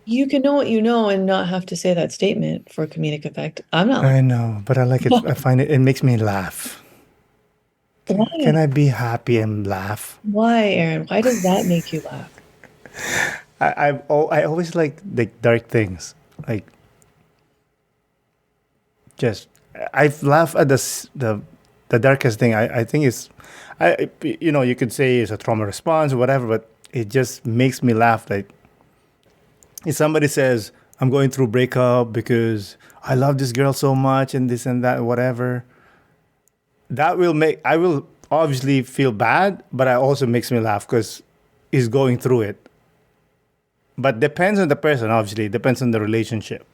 B: You can know what you know and not have to say that statement for comedic effect. I'm not like
A: I know, but I like it. I find it. It makes me laugh. Can
B: why?
A: I be happy and laugh?
B: Why, Aaron? Why does that make you laugh?
A: I always like dark things. Like just I laugh at the darkest thing. I think it's you could say it's a trauma response or whatever, but it just makes me laugh. Like if somebody says I'm going through breakup because I love this girl so much and this and that whatever, that will make I will obviously feel bad, but it also makes me laugh because he's going through it. But depends on the person, obviously. Depends on the relationship.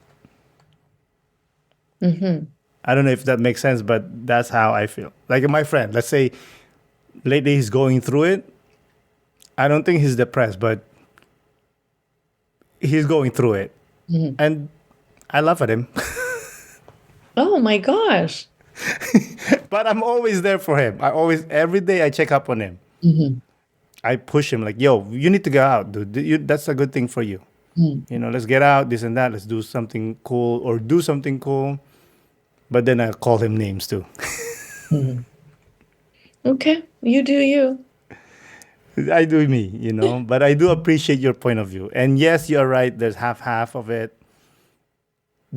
B: Mm-hmm.
A: I don't know if that makes sense, but that's how I feel. Like my friend, let's say lately he's going through it. I don't think he's depressed, but he's going through it.
B: Mm-hmm.
A: And I laugh at him.
B: Oh my gosh.
A: But I'm always there for him. Every day I check up on him.
B: Mm-hmm.
A: I push him like, yo, you need to go out, dude. That's a good thing for you.
B: Mm-hmm.
A: Let's get out, this and that. Let's do something cool or do something cool. But then I call him names too.
B: Mm-hmm. Okay, you do you.
A: I do me. But I do appreciate your point of view. And yes, you're right. There's half of it.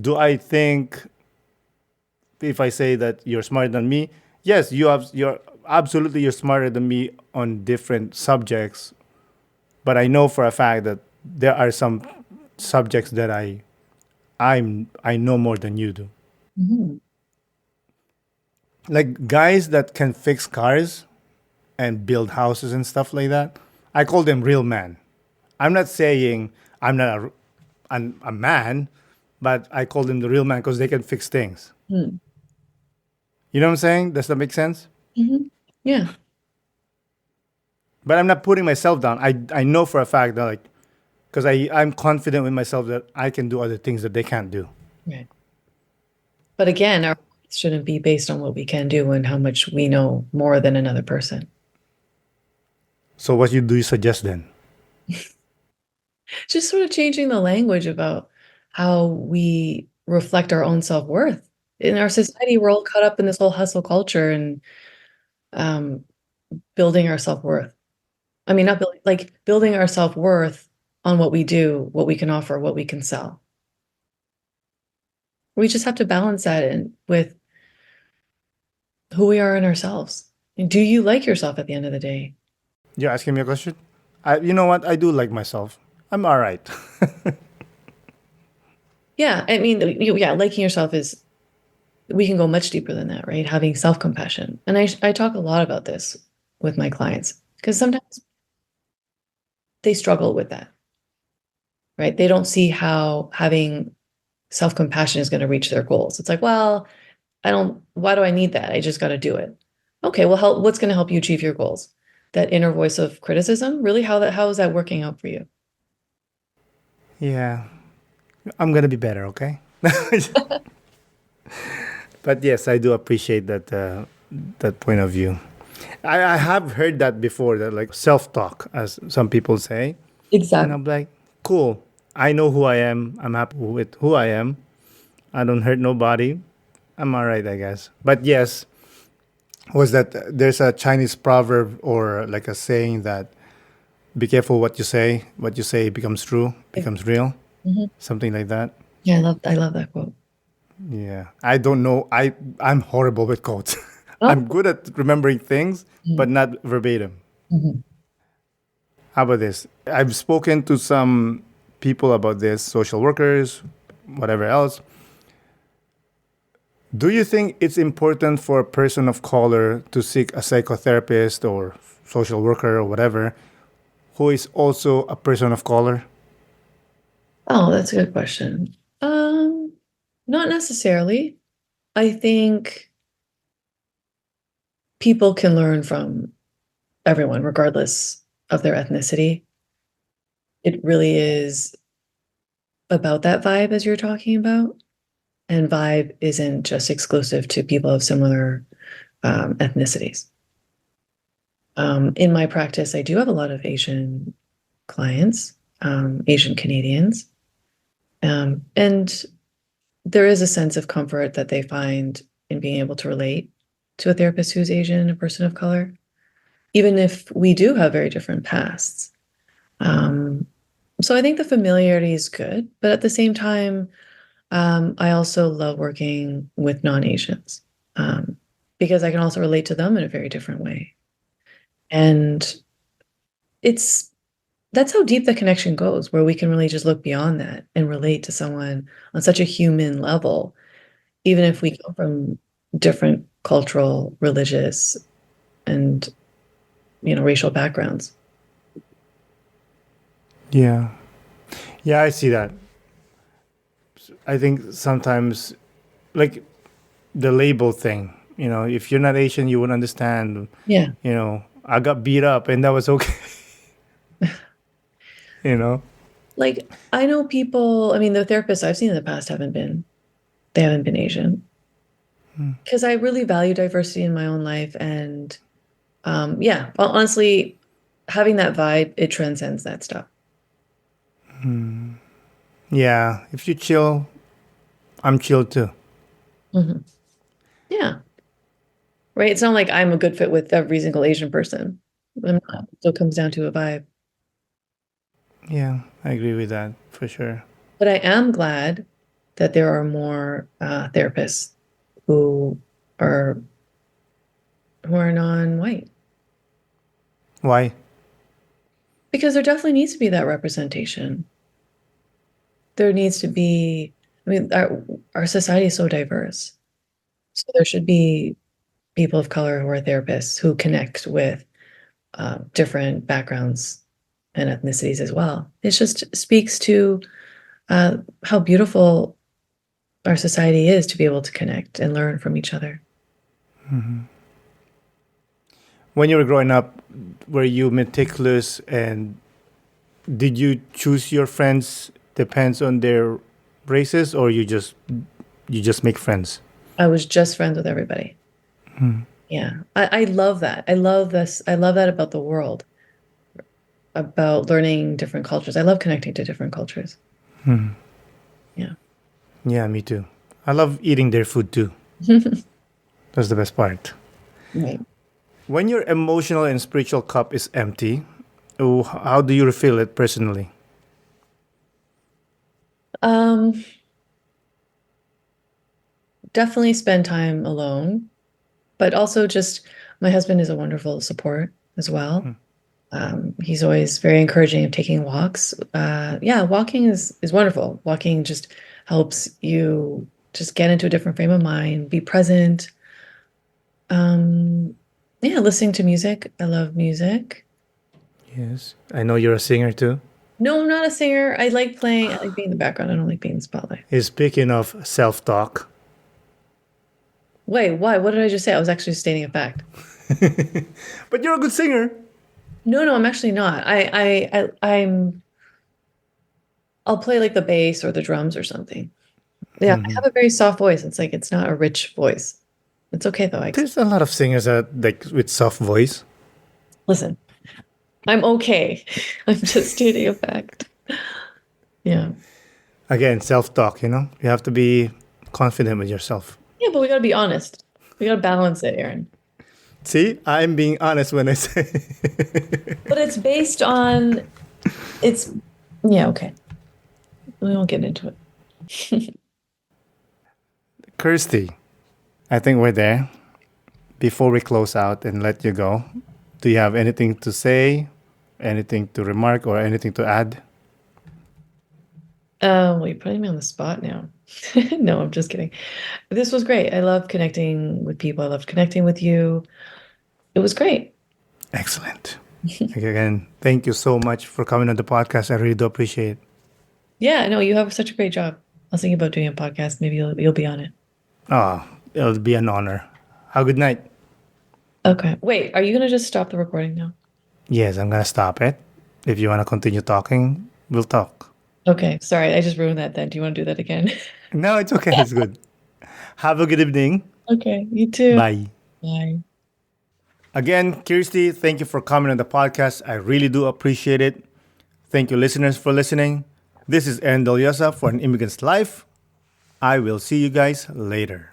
A: Do I think if I say that you're smarter than me? Yes, you're smarter than me on different subjects. But I know for a fact that there are some subjects that I know more than you do.
B: Mm-hmm.
A: Like guys that can fix cars and build houses and stuff like that, I call them real man. I'm not saying I'm not a man, but I call them the real man because they can fix things.
B: Mm-hmm.
A: You know what I'm saying? Does that make sense?
B: Mm-hmm. Yeah.
A: But I'm not putting myself down. I know for a fact that because I'm confident with myself that I can do other things that they can't do.
B: Right. But again, our worth shouldn't be based on what we can do and how much we know more than another person.
A: So what do you suggest then?
B: Just sort of changing the language about how we reflect our own self-worth. In our society, we're all caught up in this whole hustle culture and building our self-worth. I mean, not building our self-worth on what we do, what we can offer, what we can sell. We just have to balance that in with who we are in ourselves. And do you like yourself at the end of the day?
A: You're asking me a question? You know what? I do like myself. I'm all right.
B: Yeah, I mean, yeah, liking yourself is, we can go much deeper than that, right? Having self-compassion. And I talk a lot about this with my clients because sometimes they struggle with that, right? They don't see how having self-compassion is going to reach their goals. It's like, well, why do I need that? I just got to do it. Okay, well, what's going to help you achieve your goals? That inner voice of criticism, really? How is that working out for you?
A: Yeah. I'm going to be better, okay? But yes, I do appreciate that point of view. I have heard that before, that like self-talk, as some people say. And
B: Exactly.
A: I'm like, cool. I know who I am. I'm happy with who I am. I don't hurt nobody. I'm all right, I guess. But yes, was that there's a Chinese proverb or like a saying that be careful what you say. What you say becomes true, becomes real.
B: Mhm.
A: Something like that.
B: Yeah, I love that quote.
A: Yeah. I don't know. I'm horrible with quotes.
B: Oh.
A: I'm good at remembering things, but
B: Mhm.
A: not verbatim.
B: Mhm.
A: How about this? I've spoken to some people about this, social workers, whatever else. Do you think it's important for a person of color to seek a psychotherapist or social worker or whatever who is also a person of color?
B: Oh, that's a good question. Not necessarily. I think people can learn from everyone, regardless of their ethnicity. It really is about that vibe as you're talking about. And vibe isn't just exclusive to people of similar ethnicities. In my practice, I do have a lot of Asian clients, Asian Canadians. And there is a sense of comfort that they find in being able to relate to a therapist who's Asian and a person of color, even if we do have very different pasts. So I think the familiarity is good, but at the same time, I also love working with non-Asians because I can also relate to them in a very different way. And that's how deep the connection goes, where we can really just look beyond that and relate to someone on such a human level, even if we come from different cultural, religious, and racial backgrounds.
A: Yeah. Yeah, I see that. I think sometimes, like the label thing, if you're not Asian, you wouldn't understand.
B: Yeah.
A: I got beat up and that was okay. you know?
B: Like I know people, I mean, the therapists I've seen in the past they haven't been Asian because I really value diversity in my own life. And yeah, well, honestly, having that vibe, it transcends that stuff.
A: Yeah, if you chill, I'm chill too.
B: Mhm. Yeah. Right. It's not like I'm a good fit with every single Asian person. I'm not. So it comes down to a vibe.
A: Yeah, I agree with that for sure.
B: But I am glad that there are more therapists who are who are non-white
A: Why?
B: because there definitely needs to be that representation. There needs to be, I mean, our society is so diverse. So there should be people of color who are therapists who connect with different backgrounds and ethnicities as well. It just speaks to how beautiful our society is to be able to connect and learn from each other.
A: When you were growing up, were you meticulous and did you choose your friends depends on their races or you just make friends?
B: I was just friends with everybody. Yeah. I love that. I love this. I love that about the world, about learning different cultures. I love connecting to different cultures. Yeah.
A: Yeah, me too. I love eating their food too. That's the best part.
B: Right.
A: When your emotional and spiritual cup is empty, how do you refill it personally?
B: Um, Definitely spend time alone, but also just my husband is a wonderful support as well. He's always very encouraging of taking walks. Yeah, walking is wonderful. Walking just helps you just get into a different frame of mind, be present. Um, yeah, listening to music. I love music.
A: Yes. I know you're a singer too.
B: No, I'm not a singer. I like playing. I like being in the background. I don't like being in the spotlight.
A: Speaking of self talk,
B: Wait, why? What did I just say? I was actually stating a fact.
A: but you're a good singer.
B: No, no, I'm actually not. I'll play like the bass or the drums or something. Yeah, I have a very soft voice. It's like it's not a rich voice. It's okay though.
A: There's a lot of singers that like with soft voice.
B: Listen, I'm okay. I'm just stating a fact. Yeah.
A: Again, self talk, you have to be confident with yourself.
B: Yeah, but we gotta be honest. We gotta balance it, Aaron.
A: See, I'm being honest when I say.
B: But it's based on it's yeah, okay. We won't get into it.
A: Kirsty, I think we're there. Before we close out and let you go, do you have anything to say, anything to remark, or anything to add?
B: Well, you're putting me on the spot now. No, I'm just kidding. This was great. I love connecting with people. I loved connecting with you. It was great.
A: Excellent. Again, thank you so much for coming on the podcast. I really do appreciate it.
B: Yeah, no, you have such a great job. I was thinking about doing a podcast. Maybe you'll be on it.
A: Oh, it'll be an honor. Have a good night.
B: Okay. Wait, are you gonna just stop the recording now?
A: Yes, I'm going to stop it. If you want to continue talking, we'll talk.
B: Okay, sorry, I just ruined that then. Do you want to do that again?
A: No, it's okay. It's good. Have a good evening.
B: Okay, you too.
A: Bye.
B: Bye.
A: Again, Kiersty, thank you for coming on the podcast. I really do appreciate it. Thank you, listeners, for listening. This is Aaron Deliosa for An Immigrant's Life. I will see you guys later.